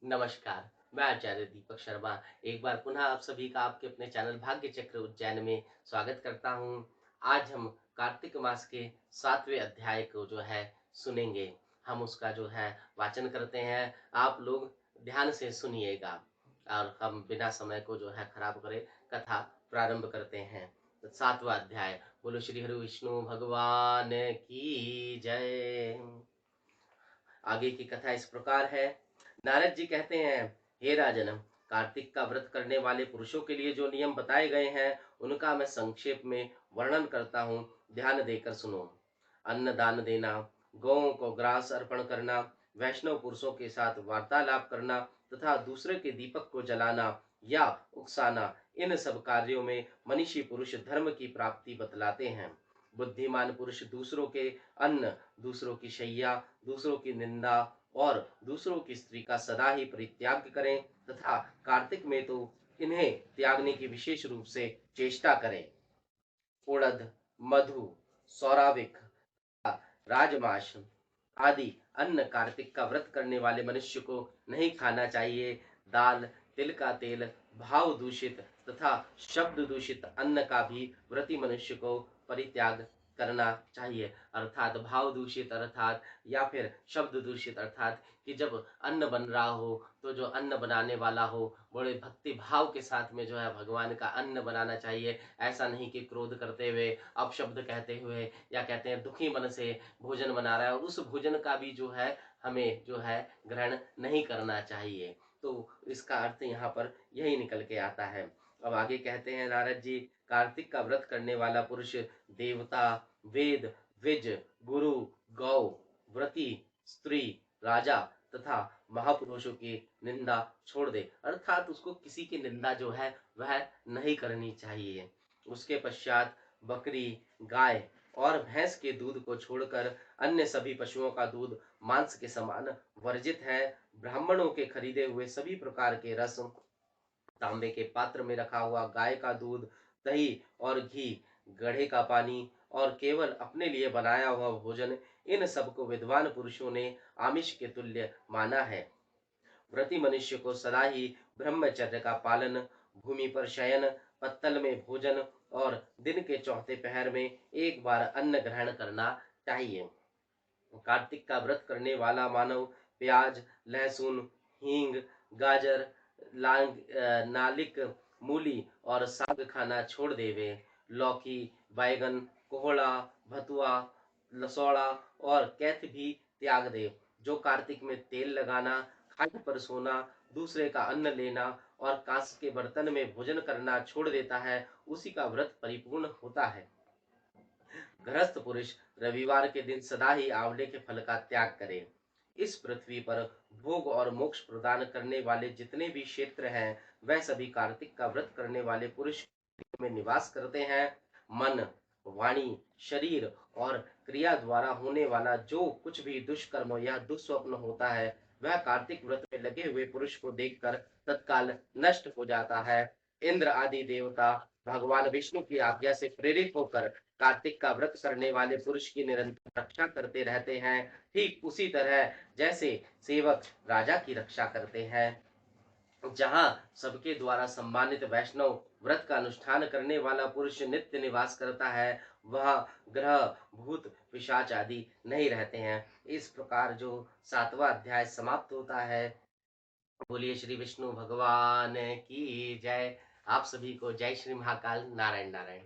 नमस्कार, मैं आचार्य दीपक शर्मा एक बार पुनः आप सभी का आपके अपने चैनल भाग्य चक्र उज्जैन में स्वागत करता हूँ। आज हम कार्तिक मास के 7वें अध्याय को जो है सुनेंगे। हम उसका जो है वाचन करते हैं। आप लोग ध्यान से सुनिएगा और हम बिना समय को जो है खराब करे कथा प्रारंभ करते हैं। तो 7वां अध्याय बोलो श्री हरि विष्णु भगवान की जय। आगे की कथा इस प्रकार है। नारद जी कहते हैं, हे राजन, कार्तिक का व्रत करने वाले पुरुषों के लिए जो नियम बताए गए हैं उनका मैं संक्षेप में वर्णन करता हूँ, ध्यान देकर सुनो। अन्न दान देना, गौओं को ग्रास अर्पण करना, वैष्णव पुरुषों के साथ वार्तालाप करना तथा दूसरे के दीपक को जलाना या उकसाना, इन सब कार्यों में मनीषी पुरुष धर्म की प्राप्ति बतलाते हैं। बुद्धिमान पुरुष दूसरों के अन्न, दूसरों की शैया, दूसरों की निंदा और दूसरों की स्त्री का सदा ही परित्याग करें तथा कार्तिक में तो इन्हें त्यागने की विशेष रूप से चेष्टा करें। उड़द, मधु, सौराविक, राजमाश आदि अन्न कार्तिक का व्रत करने वाले मनुष्य को नहीं खाना चाहिए। दाल, तिल का तेल, भाव दूषित तथा शब्द दूषित अन्न का भी व्रती मनुष्य को परित्याग करना चाहिए। अर्थात भाव दूषित अर्थात या फिर शब्द दूषित अर्थात कि जब अन्न बन रहा हो तो जो अन्न बनाने वाला हो बड़े भक्ति भाव के साथ में जो है भगवान का अन्न बनाना चाहिए। ऐसा नहीं कि क्रोध करते हुए, अपशब्द कहते हुए या कहते हैं दुखी मन से भोजन बना रहा है और उस भोजन का भी जो है हमें जो है ग्रहण नहीं करना चाहिए। तो इसका अर्थ यहाँ पर यही निकल के आता है। अब आगे कहते हैं नारद जी, कार्तिक का व्रत करने वाला पुरुष देवता, वेद, द्विज, गुरु, गौ, व्रती, स्त्री, राजा तथा महापुरुषों की निंदा छोड़ दे, अर्थात उसको किसी की निंदा जो है वह नहीं करनी चाहिए। उसके पश्चात बकरी, गाय और भैंस के दूध को छोड़कर अन्य सभी पशुओं का दूध मांस के समान वर्जित है। ब्राह्मणों के खरीदे हुए सभी प्रकार के रस, तांबे के पात्र में रखा हुआ गाय का दूध, दही और घी, गढ़े का पानी और केवल अपने लिए बनाया हुआ भोजन, इन सब को विद्वान पुरुषों ने आमिष के तुल्य माना है। व्रती मनुष्य को सदा ही ब्रह्मचर्य का पालन, भूमि पर शयन, पत्तल में भोजन और दिन के चौथे पहर में एक बार अन्न ग्रहण करना चाहिए। कार्तिक का व्रत करने वाला मानव प्याज, लहसुन, हींग, गाजर, नालिक, मूली और साग खाना छोड़ देवे। लौकी, बैगन, कोहड़ा, भतुआ, लसौड़ा और कैथ भी त्याग दे। जो कार्तिक में तेल लगाना, खाट पर सोना, दूसरे का अन्न लेना और कांस के बर्तन में भोजन करना छोड़ देता है, उसी का व्रत परिपूर्ण होता है। गृहस्थ पुरुष रविवार के दिन सदा ही आंवले के फल का त्याग करे। इस पृथ्वी पर भोग और मोक्ष प्रदान करने वाले जितने भी क्षेत्र हैं वह सभी कार्तिक का व्रत करने वाले पुरुष में निवास करते हैं। मन, वाणी, शरीर और क्रिया द्वारा होने वाला जो कुछ भी दुष्कर्म या दुस्वप्न होता है वह कार्तिक व्रत में लगे हुए पुरुष को देखकर तत्काल नष्ट हो जाता है। इंद्र आदि देवता भगवान विष्णु की आज्ञा से प्रेरित होकर कार्तिक का व्रत करने वाले पुरुष की निरंतर रक्षा करते रहते हैं, ठीक उसी तरह जैसे सेवक राजा की रक्षा करते हैं। जहाँ सबके द्वारा सम्मानित वैष्णव व्रत का अनुष्ठान करने वाला पुरुष नित्य निवास करता है, वह ग्रह, भूत, पिशाच आदि नहीं रहते हैं। इस प्रकार जो 7वां अध्याय समाप्त होता है। बोलिए श्री विष्णु भगवान की जय। आप सभी को जय श्री महाकाल। नारायण नारायण।